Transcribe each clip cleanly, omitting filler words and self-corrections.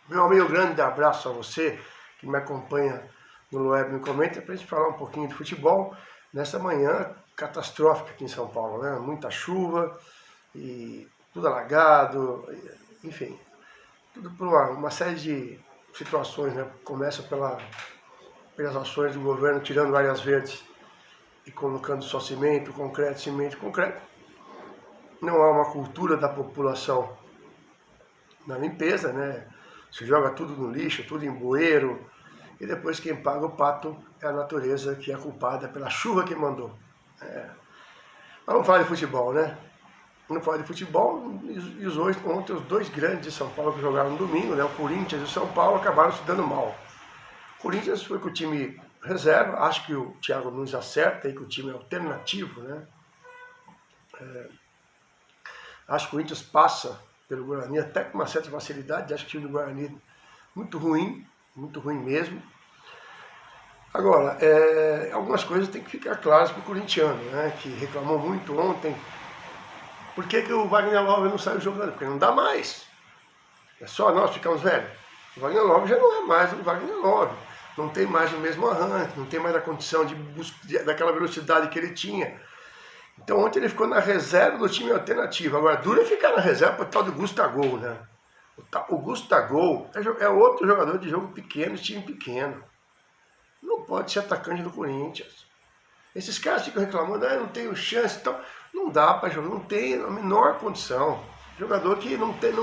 Meu amigo, grande abraço a você que me acompanha no Web Me Comenta para a gente falar um pouquinho de futebol nessa manhã catastrófica aqui em São Paulo, né? Muita chuva e tudo alagado, enfim, tudo por uma série de situações, né? Começa pelas ações do governo tirando áreas verdes e colocando só cimento, concreto, cimento, concreto. Não há uma cultura da população na limpeza, né? Se joga tudo no lixo, tudo em bueiro, e depois quem paga o pato é a natureza, que é culpada pela chuva que mandou. Mas vamos falar de futebol, né? Vamos falar de futebol, e ontem os dois grandes de São Paulo que jogaram no domingo, né? O Corinthians e o São Paulo, acabaram se dando mal. O Corinthians foi com o time reserva, acho que o Thiago Nunes acerta aí que o time é alternativo, né? Acho que o Corinthians passa pelo Guarani até com uma certa facilidade. Acho que o time do Guarani muito ruim mesmo. Agora, algumas coisas tem que ficar claras para o corintiano, né, que reclamou muito ontem. Por que o Wagner Love não saiu jogando? Porque não dá mais. É só nós ficamos velhos. O Wagner Love já não é mais o Wagner Love. Não tem mais o mesmo arranque, não tem mais a condição daquela velocidade que ele tinha. Então ontem ele ficou na reserva do time alternativo. Agora, dura ficar na reserva para o tal do Gustavo, né? O Gustavo é outro jogador de jogo pequeno, de time pequeno. Não pode ser atacante do Corinthians. Esses caras ficam reclamando, não tenho chance, então não dá para jogar, não tem a menor condição. Jogador que não tem,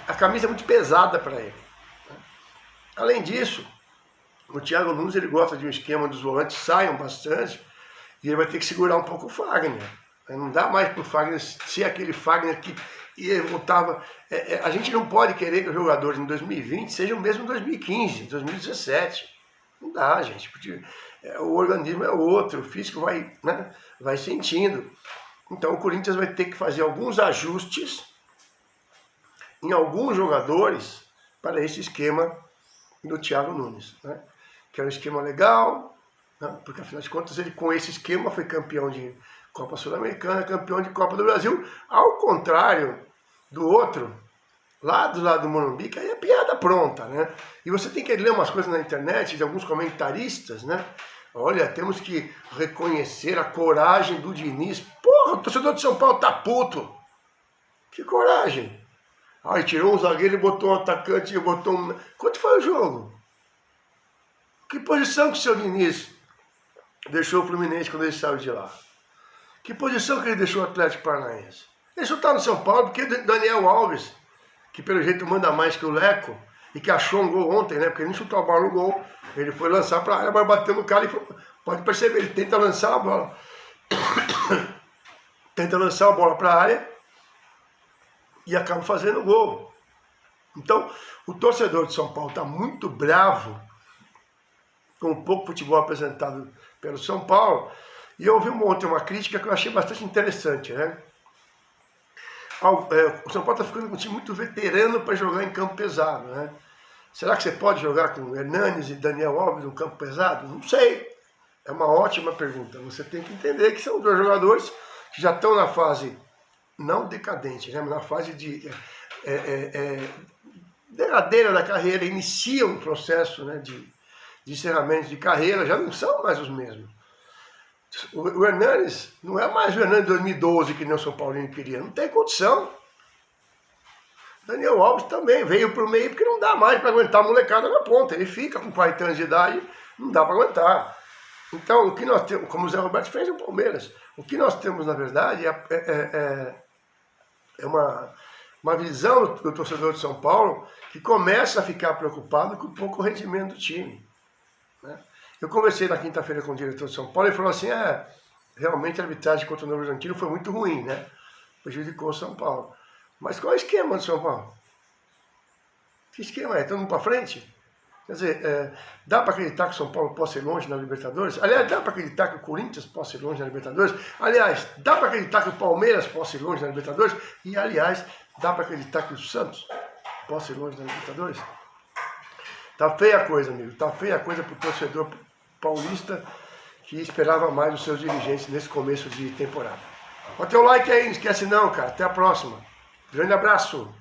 a camisa é muito pesada para ele. Além disso, o Thiago Nunes ele gosta de um esquema dos volantes saiam bastante. E ele vai ter que segurar um pouco o Fagner. Não dá mais para o Fagner ser aquele Fagner que voltava. A gente não pode querer que os jogadores em 2020 sejam o mesmo em 2015, 2017. Não dá, gente, porque o organismo é outro, o físico vai sentindo. Então o Corinthians vai ter que fazer alguns ajustes em alguns jogadores para esse esquema do Thiago Nunes, né? Que é um esquema legal, porque afinal de contas ele com esse esquema foi campeão de Copa Sul-Americana, campeão de Copa do Brasil, ao contrário do outro, lá do lado do Morumbi, que aí é piada pronta, né? E você tem que ler umas coisas na internet de alguns comentaristas, né? Olha, temos que reconhecer a coragem do Diniz. Porra, o torcedor de São Paulo tá puto. Que coragem? Aí tirou um zagueiro e botou um atacante e botou um... Quanto foi o jogo? Que posição que o seu Diniz deixou o Fluminense quando ele saiu de lá? Que posição que ele deixou o Atlético Paranaense? Ele só está no São Paulo porque Daniel Alves, que pelo jeito manda mais que o Leco, e que achou um gol ontem, né? Porque ele não chutou a bola no gol, ele foi lançar para a área, mas bateu no cara e foi... Pode perceber, ele tenta lançar a bola. Tenta lançar a bola para a área e acaba fazendo gol. Então, o torcedor de São Paulo está muito bravo com o pouco futebol apresentado pelo São Paulo. E eu ouvi ontem uma crítica que eu achei bastante interessante, né? O São Paulo está ficando com um time muito veterano para jogar em campo pesado, né? Será que você pode jogar com Hernanes e Daniel Alves no campo pesado? Não sei. É uma ótima pergunta. Você tem que entender que são dois jogadores que já estão na fase, não decadente, né? Mas na fase de derradeira da carreira, iniciam um processo, né, de encerramento de carreira, já não são mais os mesmos. O Hernanes não é mais o Hernanes de 2012 que nem o São Paulino queria, não tem condição. Daniel Alves também veio para o meio porque não dá mais para aguentar a molecada na ponta, ele fica com 40 anos de idade, não dá para aguentar. Então, o que nós temos, como o Zé Roberto fez no Palmeiras, o que nós temos na verdade é uma visão do torcedor de São Paulo que começa a ficar preocupado com o pouco rendimento do time, né? Eu conversei na quinta-feira com o diretor de São Paulo e ele falou assim, realmente a arbitragem contra o Novo Horizontino foi muito ruim, né? Prejudicou o São Paulo. Mas qual é o esquema do São Paulo? Que esquema é? Todo mundo para frente? Quer dizer, dá para acreditar que o São Paulo possa ir longe na Libertadores? Aliás, dá para acreditar que o Corinthians possa ir longe na Libertadores? Aliás, dá para acreditar que o Palmeiras possa ir longe na Libertadores? E, aliás, dá para acreditar que o Santos possa ir longe na Libertadores? Tá feia a coisa, amigo. Tá feia a coisa para o torcedor paulista que esperava mais dos seus dirigentes nesse começo de temporada. Bota o like aí, não esquece não, cara. Até a próxima. Grande abraço.